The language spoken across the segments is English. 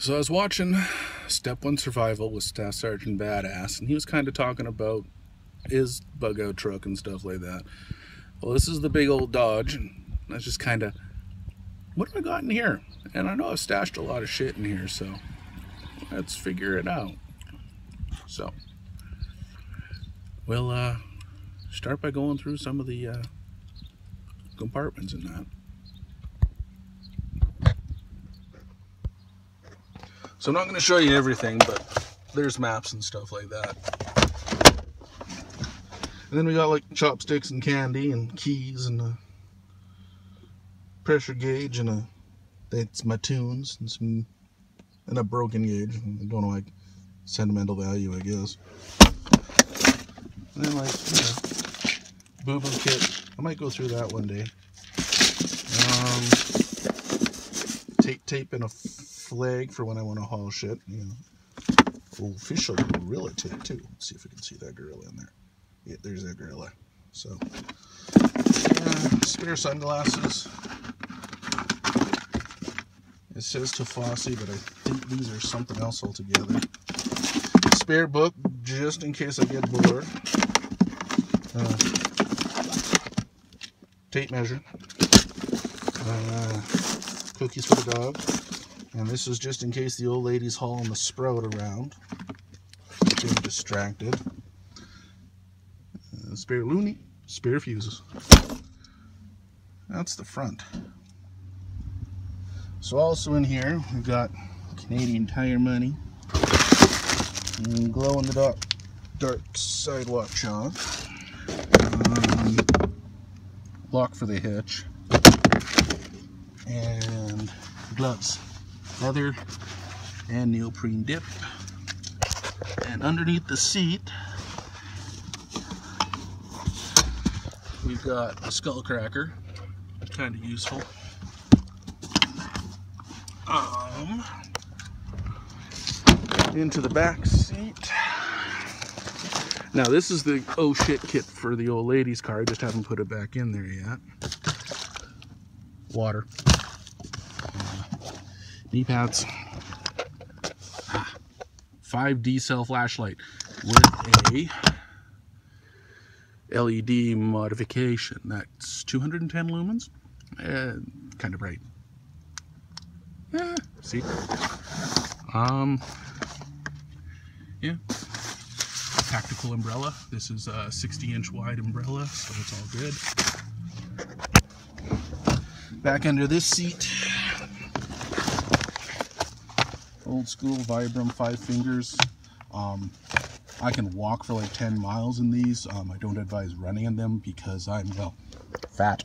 So I was watching Step 1 Survival with Staff Sergeant Badass, and he was kind of talking about his bug out truck and stuff like that. Well, this is the big old Dodge, and I was just kind of, what have I got in here? And I know I've stashed a lot of shit in here, so let's figure it out. So we'll start by going through some of the compartments in that. So I'm not going to show you everything, but there's maps and stuff like that. And then we got like chopsticks and candy and keys and a pressure gauge and that's my tunes and a broken gauge. I don't know, like sentimental value, I guess. And then like, you know, boo-boo kit. I might go through that one day. Tape and a flag for when I want to haul shit. You know, official gorilla tape too. Let's see if we can see that gorilla in there. Yeah, there's that gorilla. So, spare sunglasses. It says Tafasi, but I think these are something else altogether. Spare book, just in case I get bored. Tape measure. Cookies for the dog. And this is just in case the old lady's hauling the sprout around. Getting distracted. Spare loonie. Spare fuses. That's the front. So also in here, we've got Canadian Tire money. And glow in the dark sidewalk chalk. Lock for the hitch. And gloves. Leather and neoprene dip. And underneath the seat, we've got a skull cracker. Kind of useful. Into the back seat. Now this is the oh shit kit for the old lady's car. I just haven't put it back in there yet. Water. Knee pads. 5D cell flashlight with a LED modification. That's 210 lumens. Kind of bright. See? Yeah. Tactical umbrella. This is a 60-inch wide umbrella, so it's all good. Back under this seat, old school Vibram 5 fingers. I can walk for like 10 miles in these. I don't advise running in them because I'm, well, fat.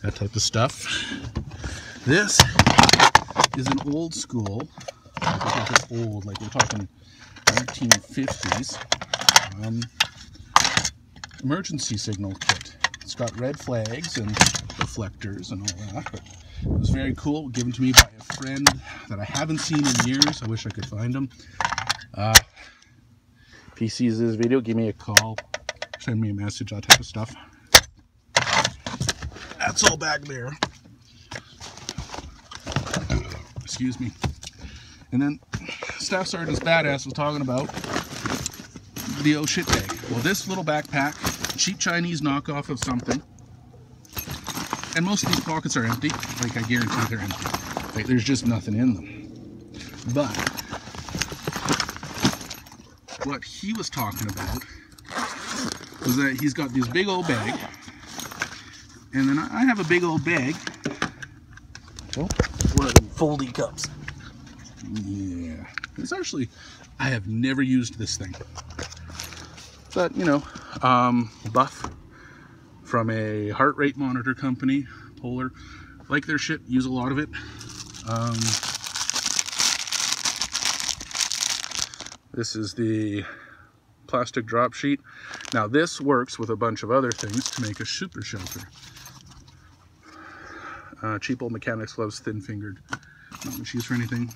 That type of stuff. This is an old school, old, like we're talking 1950s, emergency signal kit. It's got red flags and reflectors and all that. But it was very cool, given to me by a friend that I haven't seen in years. I wish I could find him. If he sees this video, give me a call, send me a message, that type of stuff. That's all back there. Excuse me. And then Staff Sergeant Badass was talking about the oh shit bag. Well, this little backpack, cheap Chinese knockoff of something. And most of these pockets are empty. Like, I guarantee they're empty. Like, there's just nothing in them. But what he was talking about was that he's got this big old bag. And then I have a big old bag. Oh, one of them foldy cups. Yeah. It's actually, I have never used this thing. But, you know, Buff from a heart rate monitor company, Polar. Like their shit, use a lot of it. This is the plastic drop sheet. Now this works with a bunch of other things to make a super shelter. Cheap old mechanics gloves, thin-fingered, not much use for anything.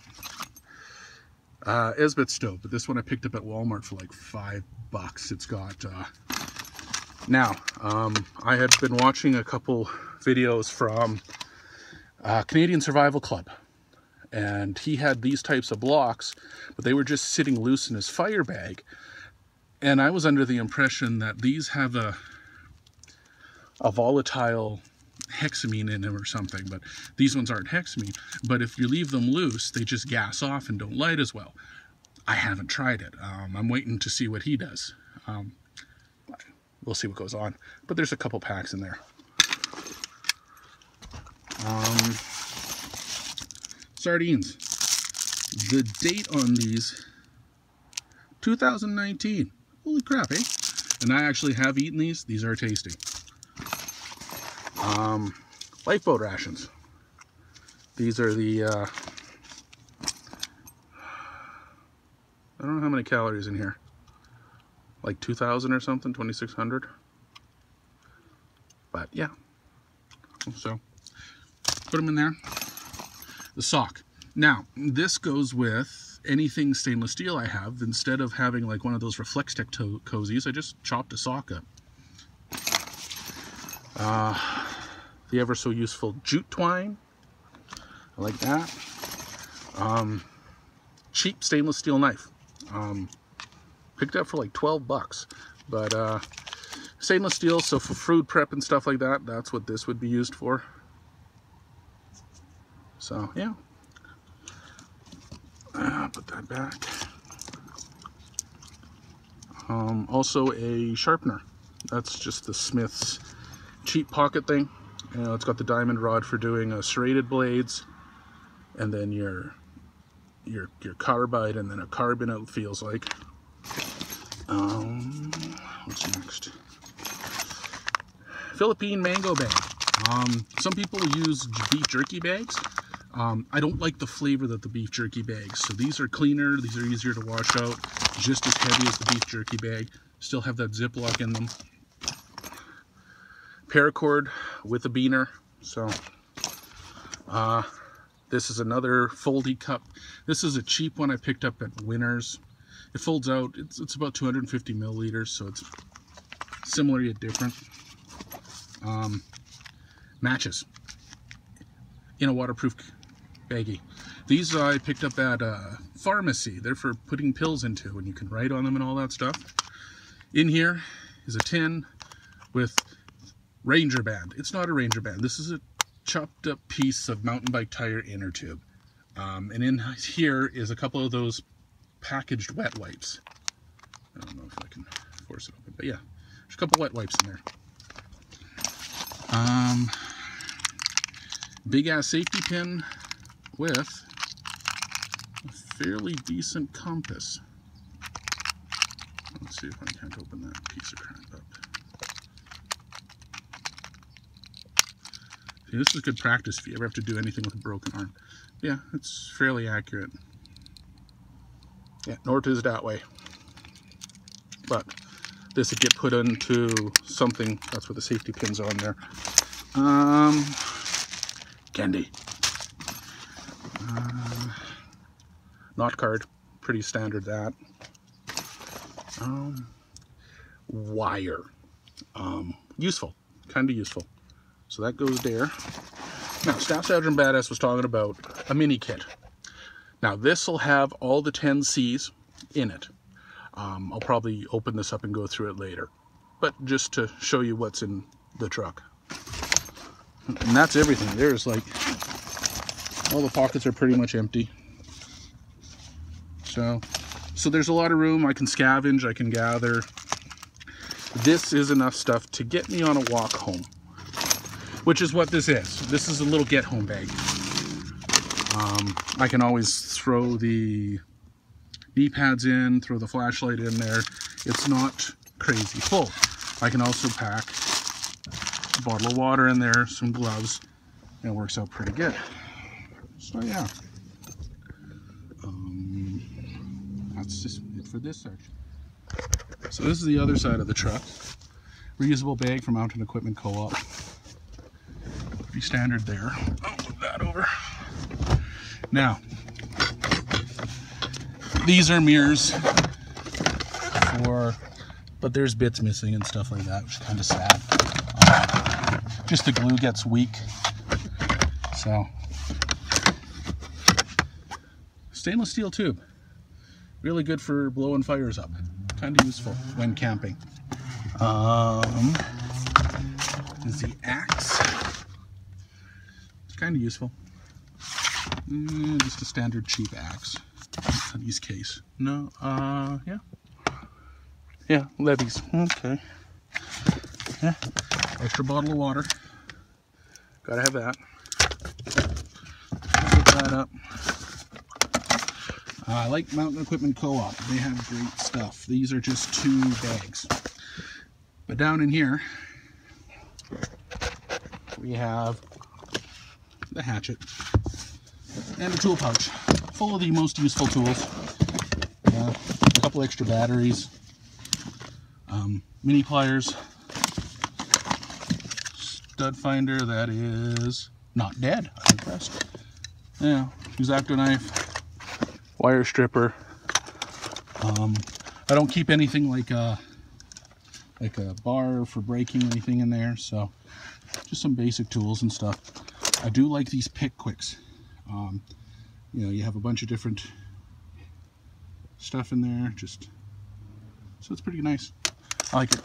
Esbit stove, but this one I picked up at Walmart for like $5. It's got now I had been watching a couple videos from Canadian Survival Club, And he had these types of blocks, but they were just sitting loose in his fire bag. And I was under the impression that these have a volatile hexamine in them or something, but these ones aren't hexamine. But if you leave them loose, they just gas off and don't light as well. I haven't tried it. I'm waiting to see what he does. We'll see what goes on. But there's a couple packs in there. Sardines. The date on these, 2019. Holy crap, eh? And I actually have eaten these. These are tasty. Lifeboat rations. These are the, I don't know how many calories in here. Like 2,000 or something, 2,600. But yeah. So, put them in there. The sock. Now, this goes with anything stainless steel I have. Instead of having like one of those Reflextech cozies, I just chopped a sock up. The ever so useful jute twine. I like that. Cheap stainless steel knife. Picked up for like 12 bucks. But stainless steel, so for food prep and stuff like that, that's what this would be used for. So, yeah. Put that back. Also a sharpener. That's just the Smith's cheap pocket thing. You know, it's got the diamond rod for doing serrated blades, and then your carbide, and then a carbon, it feels like. What's next? Philippine mango bag. Some people use beef jerky bags. I don't like the flavor that the beef jerky bags. So these are cleaner, these are easier to wash out, just as heavy as the beef jerky bag. Still have that Ziploc in them. Paracord with a beaner. So this is another foldy cup. This is a cheap one I picked up at Winners. It folds out. It's about 250 milliliters, so it's similar yet different. Matches in a waterproof baggie. These I picked up at a pharmacy. They're for putting pills into, and you can write on them and all that stuff. In here is a tin with Ranger band. It's not a Ranger band. This is a chopped up piece of mountain bike tire inner tube. And in here is a couple of those packaged wet wipes. I don't know if I can force it open, but yeah, there's a couple wet wipes in there. Big ass safety pin with a fairly decent compass. Let's see if I can't open that piece of crap up. See, this is good practice if you ever have to do anything with a broken arm. Yeah, it's fairly accurate. Yeah, north is that way. But this would get put into something. That's where the safety pin's on there. Candy. Knot card. Pretty standard that. Wire. Useful. Kind of useful. So that goes there. Now, Staff Sergeant Badass was talking about a mini kit. Now, this will have all the 10 C's in it. I'll probably open this up and go through it later. But just to show you what's in the truck. And that's everything. There's like, all the pockets are pretty much empty. So there's a lot of room. I can scavenge, I can gather. This is enough stuff to get me on a walk home. Which is what this is. This is a little get home bag. I can always throw the knee pads in, throw the flashlight in there. It's not crazy full. I can also pack a bottle of water in there, some gloves, and it works out pretty good. So yeah. That's just it for this section. So this is the other side of the truck. Reusable bag from Mountain Equipment Co-op. Pretty standard there. I'll move that over. Now, these are mirrors but there's bits missing and stuff like that, which is kind of sad. Just the glue gets weak. So, stainless steel tube. Really good for blowing fires up. Kind of useful when camping. Is the axe. It's kind of useful. Just a standard cheap axe. Levy's case. No, yeah. Yeah, Levy's. Okay. Yeah. Extra bottle of water. Gotta have that. Put that up. I like Mountain Equipment Co-op. They have great stuff. These are just 2 bags. But down in here, we have the hatchet and a tool pouch full of the most useful tools. A couple extra batteries, mini pliers, stud finder that is not dead. I'm impressed. Yeah, X-Acto knife, wire stripper. I don't keep anything like a bar for breaking anything in there, so just some basic tools and stuff. I do like these pick quicks. You know, you have a bunch of different stuff in there, just so it's pretty nice. I like it.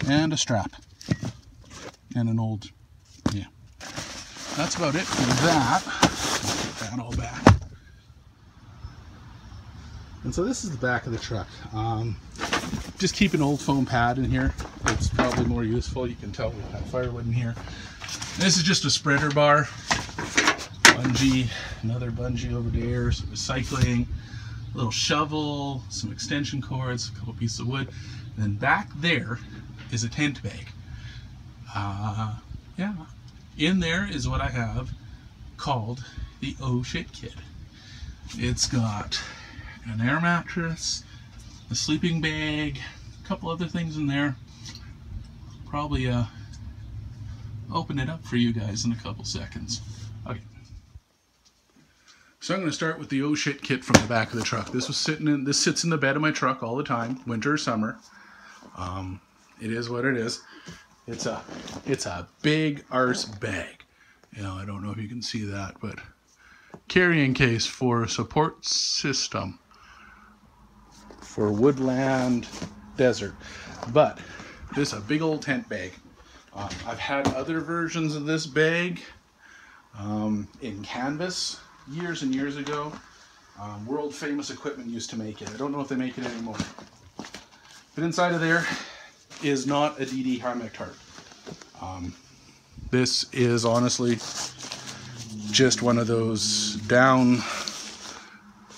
And a strap and an old, yeah. That's about it for that. Put that all back. And so this is the back of the truck. Just keep an old foam pad in here. It's probably more useful. You can tell we've got firewood in here. This is just a spreader bar. Bungee, another bungee over there, some recycling, a little shovel, some extension cords, a couple pieces of wood. And then back there is a tent bag. Yeah. In there is what I have called the Oh Shit Kit. It's got an air mattress, a sleeping bag, a couple other things in there. Probably open it up for you guys in a couple seconds. Okay. So I'm going to start with the Oh Shit Kit from the back of the truck. This sits in the bed of my truck all the time, winter or summer. It is what it is. It's a big arse bag. You know, I don't know if you can see that, but carrying case for support system for woodland desert. But this is a big old tent bag. I've had other versions of this bag in canvas years and years ago. World Famous Equipment used to make it. I don't know if they make it anymore. But inside of there is not a DD Hymek tarp. This is honestly just one of those down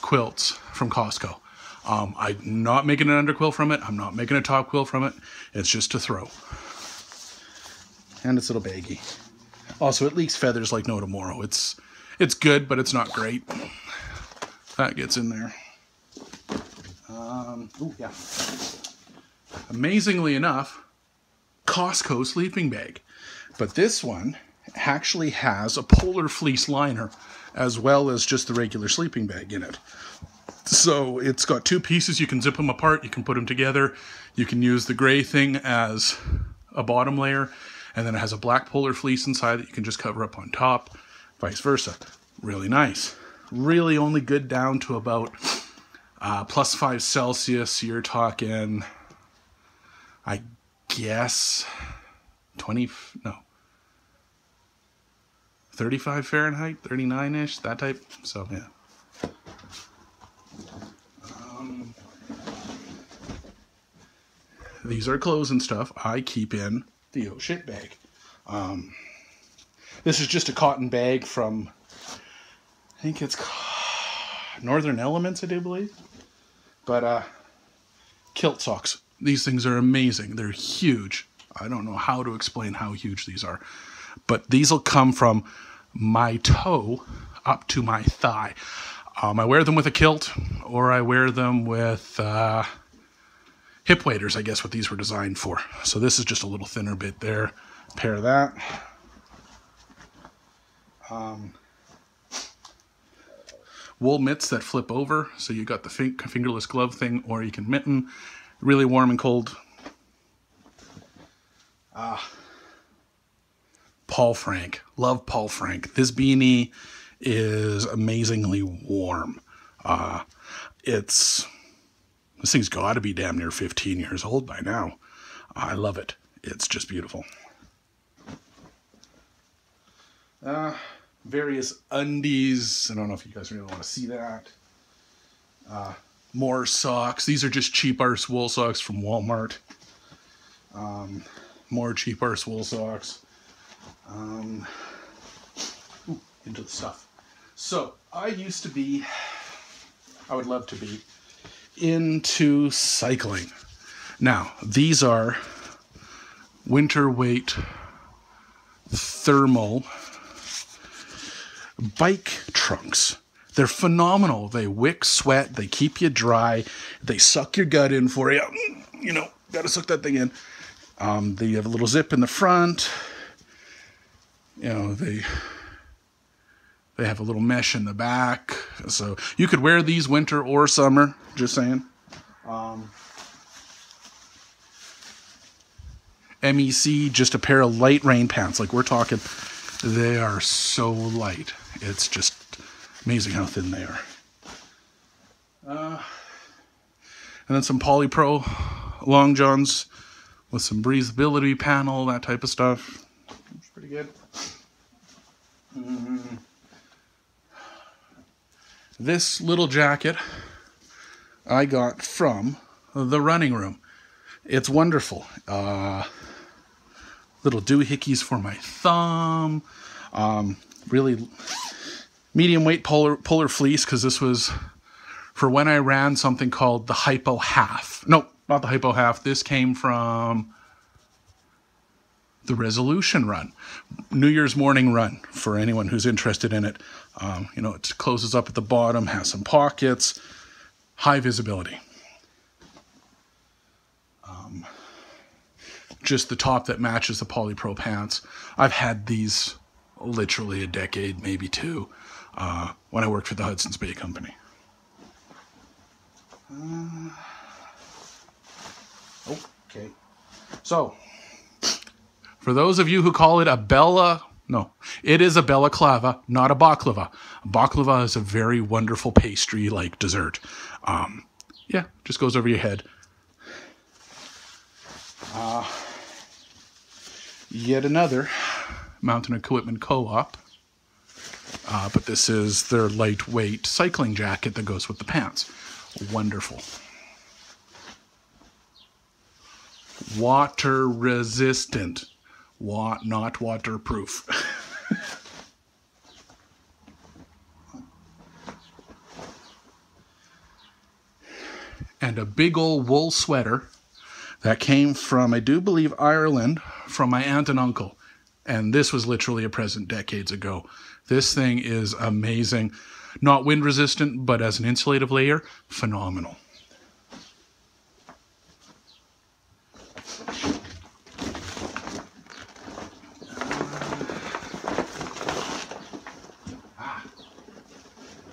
quilts from Costco. I'm not making an underquilt from it. I'm not making a top quilt from it. It's just to throw. And it's a little baggy. Also, it leaks feathers like no tomorrow. It's good, but it's not great. That gets in there. Oh yeah. Amazingly enough, Costco sleeping bag. But this one actually has a polar fleece liner as well as just the regular sleeping bag in it. So it's got 2 pieces. You can zip them apart. You can put them together. You can use the gray thing as a bottom layer. And then it has a black polar fleece inside that you can just cover up on top. Vice versa. Really nice. Really only good down to about +5 Celsius. You're talking, I guess, 35 Fahrenheit, 39-ish, that type. So, yeah. These are clothes and stuff I keep in the Oh Shit bag. This is just a cotton bag from, I think it's Northern Elements, I do believe. But kilt socks. These things are amazing. They're huge. I don't know how to explain how huge these are. But these will come from my toe up to my thigh. I wear them with a kilt, or I wear them with hip waders, I guess what these were designed for. So this is just a little thinner bit there. Pair that. Wool mitts that flip over, so you got the fingerless glove thing, or you can mitten. Really warm and cold. Paul Frank. Love Paul Frank. This beanie is amazingly warm. This thing's got to be damn near 15 years old by now. I love it. It's just beautiful. Various undies. I don't know if you guys really want to see that. More socks. These are just cheap arse wool socks from Walmart. More cheap arse wool socks. Into the stuff. So I would love to be into cycling. Now, these are winter weight thermal bike trunks. They're phenomenal. They wick sweat. They keep you dry. They suck your gut in for you. You know, gotta suck that thing in. They have a little zip in the front. You know, they have a little mesh in the back. So you could wear these winter or summer, just saying. MEC, just a pair of light rain pants. Like we're talking, they are so light. It's just amazing how thin they are. And then some Polypro long johns with some breathability panel, that type of stuff. It's pretty good. This little jacket I got from the running room. It's wonderful. Little doohickeys for my thumb. Really medium weight polar fleece, because this was for when I ran something called the Hypo Half. No, not the Hypo Half. This came from the Resolution Run. New Year's morning run for anyone who's interested in it. You know, it closes up at the bottom, has some pockets, high visibility. Just the top that matches the Polypro pants. I've had these literally a decade, maybe two, when I worked for the Hudson's Bay Company. Okay. So, for those of you who call it a it is a balaclava, not a baklava. A baklava is a very wonderful pastry-like dessert. Yeah, just goes over your head. Yet another Mountain Equipment Co-op. But this is their lightweight cycling jacket that goes with the pants. Wonderful. Water resistant. Not waterproof. And a big old wool sweater that came from, I do believe, Ireland, from my aunt and uncle. And this was literally a present decades ago. This thing is amazing. Not wind resistant, but as an insulative layer, phenomenal.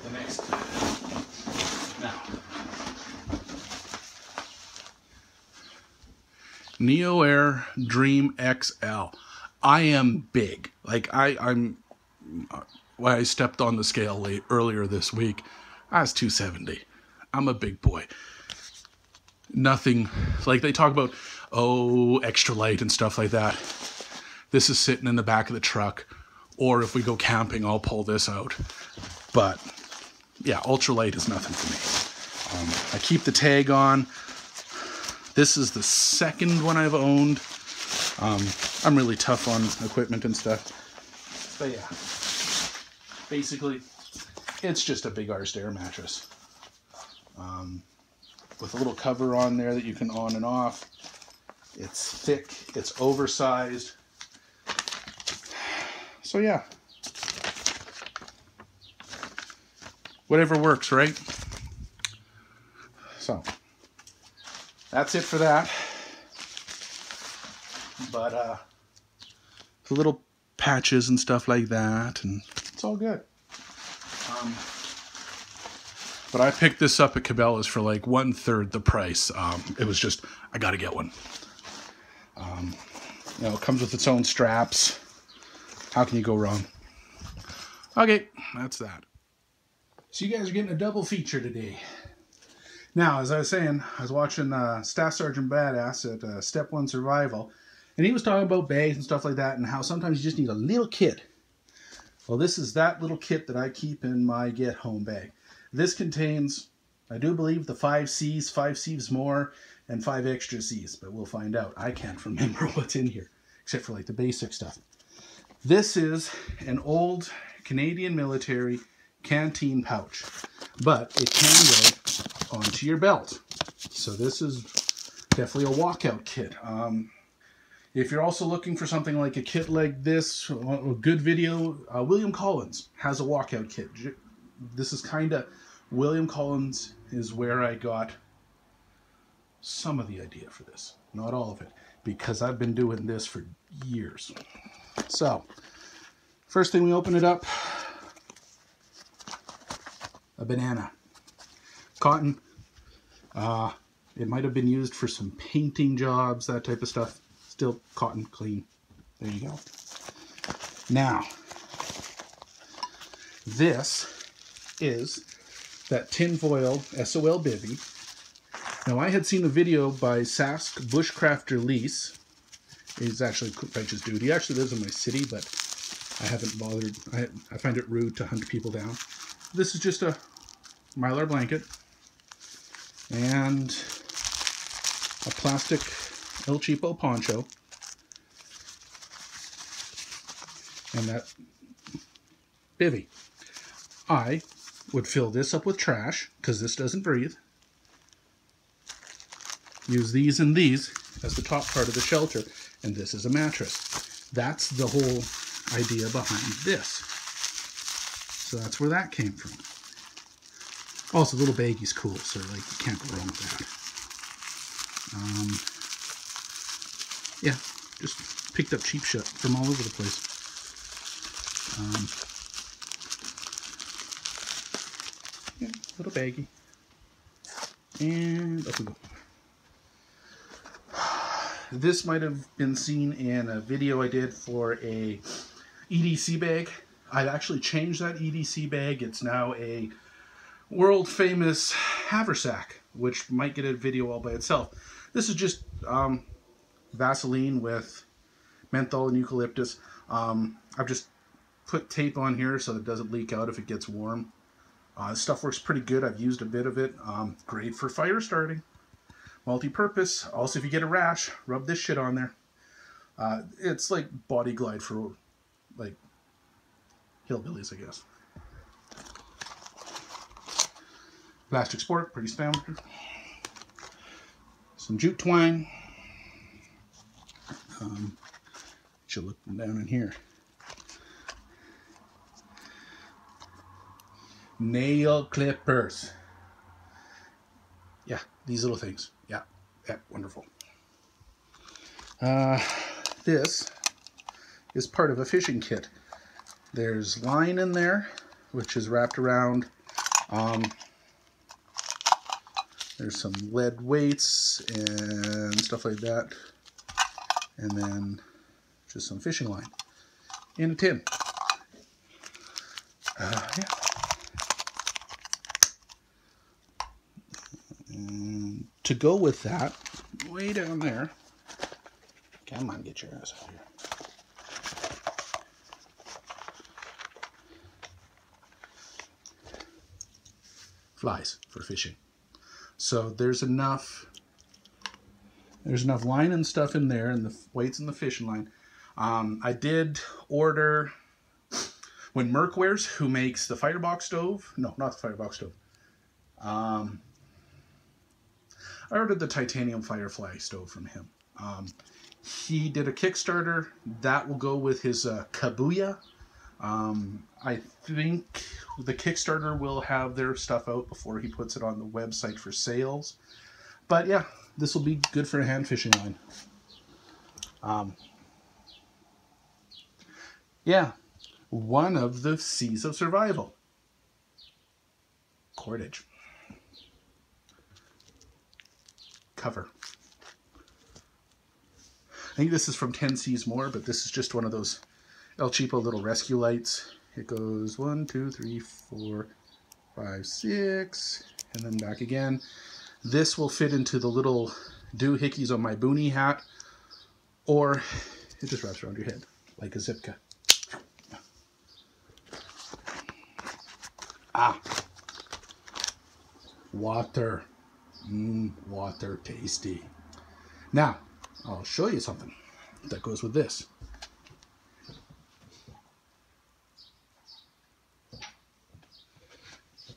The next. Now. Neo Air Dream XL. I am big. Like I'm when I stepped on the scale earlier this week, I was 270. I'm a big boy. Nothing like they talk about, oh, extra light and stuff like that. This is sitting in the back of the truck, or if we go camping, I'll pull this out. But yeah, ultralight is nothing for me. I keep the tag on. This is the second one I've owned. I'm really tough on equipment and stuff. But yeah, basically, it's just a big arched air mattress. With a little cover on there that you can on and off. It's thick, it's oversized. So yeah. Whatever works, right? So, that's it for that. But, the little patches and stuff like that, and it's all good. But I picked this up at Cabela's for like 1/3 the price. It was just, I gotta get one. You know, it comes with its own straps. How can you go wrong? Okay, that's that. So you guys are getting a double feature today. Now, as I was saying, I was watching Staff Sergeant Badass at Step 1 Survival, and he was talking about bags and stuff like that, and how sometimes you just need a little kit. Well, this is that little kit that I keep in my get-home bag. This contains, I do believe, the 5 C's, 5 C's more, and 5 extra C's, but we'll find out. I can't remember what's in here, except for like the basic stuff. This is an old Canadian military canteen pouch, but it can go onto your belt. So this is definitely a walkout kit. If you're also looking for something like a kit like this, a good video, William Collins has a walkout kit. This is kind of, William Collins is where I got some of the idea for this. Not all of it, because I've been doing this for years. So, first thing we open it up, a banana. Cotton. It might have been used for some painting jobs, that type of stuff. Still cotton, clean. There you go. Now, this is that tinfoil SOL bivvy. Now, I had seen a video by Sask Bushcrafter Lease. He's actually a Cook Benches dude. He actually lives in my city, but I haven't bothered. I find it rude to hunt people down. This is just a Mylar blanket and a plastic El Cheapo poncho, and that bivvy. I would fill this up with trash, because this doesn't breathe. Use these and these as the top part of the shelter, and this is a mattress. That's the whole idea behind this. So that's where that came from. Also, the little baggie's cool, so like you can't go wrong with that. Yeah, just picked up cheap shit from all over the place. Yeah, little baggie. And up we go. This might have been seen in a video I did for a EDC bag. I've actually changed that EDC bag. It's now a world famous haversack, which might get a video all by itself. This is just Vaseline with menthol and eucalyptus. I've just put tape on here so that it doesn't leak out if it gets warm. This stuff works pretty good. I've used a bit of it. Great for fire starting. Multi-purpose. Also, if you get a rash, rub this shit on there. It's like Body Glide for like hillbillies, I guess. Plastic sport, pretty standard. Some jute twine. Should look down in here. Nail clippers. Yeah, these little things. Yeah, wonderful. This is part of a fishing kit. There's line in there, which is wrapped around. There's some lead weights and stuff like that. And then just some fishing line in a tin. Yeah. And to go with that, way down there, come on, get your ass out here. Flies for fishing. So there's enough line and stuff in there, and the weights in the fishing line. I did order, when Merkwares, who makes the firebox stove, no, not the firebox stove, I ordered the titanium Firefly stove from him. He did a Kickstarter that will go with his Kabuya. I think the Kickstarter will have their stuff out before he puts it on the website for sales. But yeah, this will be good for a hand fishing line. Yeah, one of the C's of survival. Cordage. Cover. I think this is from 10 C's More, but this is just one of those El Cheapo little rescue lights. It goes 1, 2, 3, 4, 5, 6, and then back again. This will fit into the little doohickeys on my boonie hat, or it just wraps around your head like a Zipka. Ah, water. Water, tasty. Now, I'll show you something that goes with this.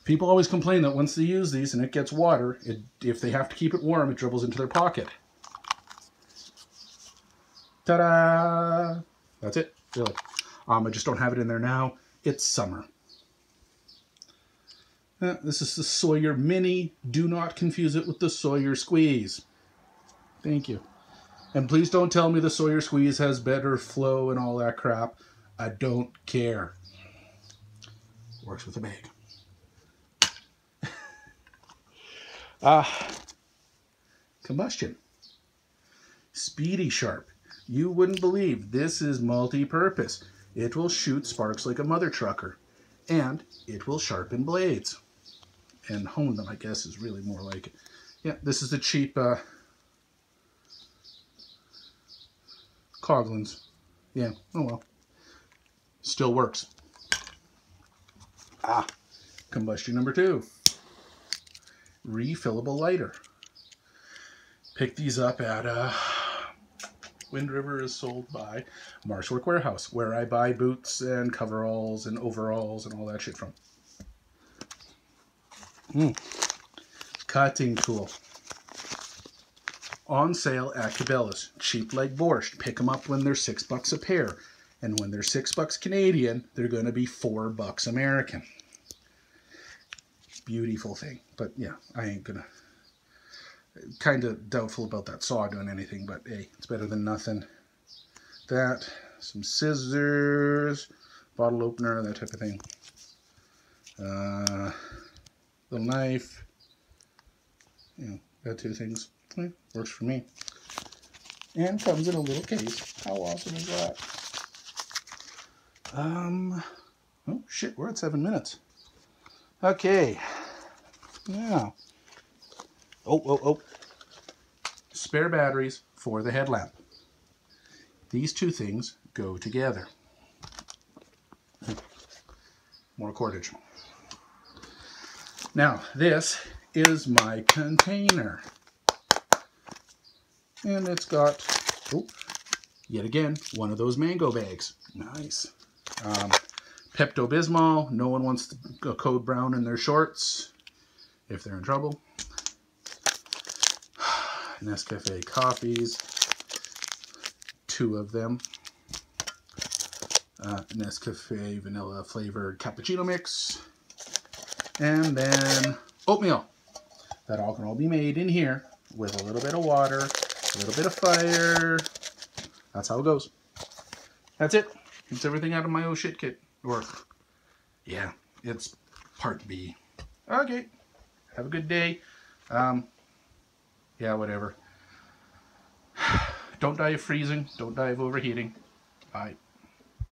People always complain that once they use these and it gets water, if they have to keep it warm, it dribbles into their pocket. Ta-da! That's it, really. I just don't have it in there now. It's summer. This is the Sawyer Mini. Do not confuse it with the Sawyer Squeeze. Thank you. And please don't tell me the Sawyer Squeeze has better flow and all that crap. I don't care. Works with a bag. Combustion. Speedy Sharp. You wouldn't believe this is multi-purpose. It will shoot sparks like a mother trucker, and it will sharpen blades and hone them, I guess is really more like it. Yeah, this is the cheap Coghlan's. Yeah, oh well. Still works. Combustion number 2. Refillable lighter. Pick these up at Wind River is sold by Marshwork Warehouse, where I buy boots and coveralls and overalls and all that shit from. Cutting tool. On sale at Cabela's. Cheap like borscht. Pick them up when they're $6 a pair. And when they're $6 Canadian, they're going to be $4 American. Beautiful thing. But yeah, I ain't gonna. Kind of doubtful about that saw doing anything, but hey, it's better than nothing. That, some scissors, bottle opener, that type of thing. Little knife. You know, that 2 things. Yeah, works for me. And comes in a little case. How awesome is that? Oh shit, we're at 7 minutes. Okay. Now. Oh. Spare batteries for the headlamp. These 2 things go together. More cordage. Now, this is my container. And it's got, yet again, one of those mango bags. Nice. Pepto-Bismol. No one wants a code brown in their shorts if they're in trouble. Nescafe coffees. 2 of them. Nescafe vanilla flavored cappuccino mix. And then oatmeal. That all can all be made in here with a little bit of water, a little bit of fire. That's how it goes. That's it. It's everything out of my oh shit kit. Or, yeah, it's part B. Okay. Have a good day. Yeah, whatever. Don't die of freezing. Don't die of overheating. Bye.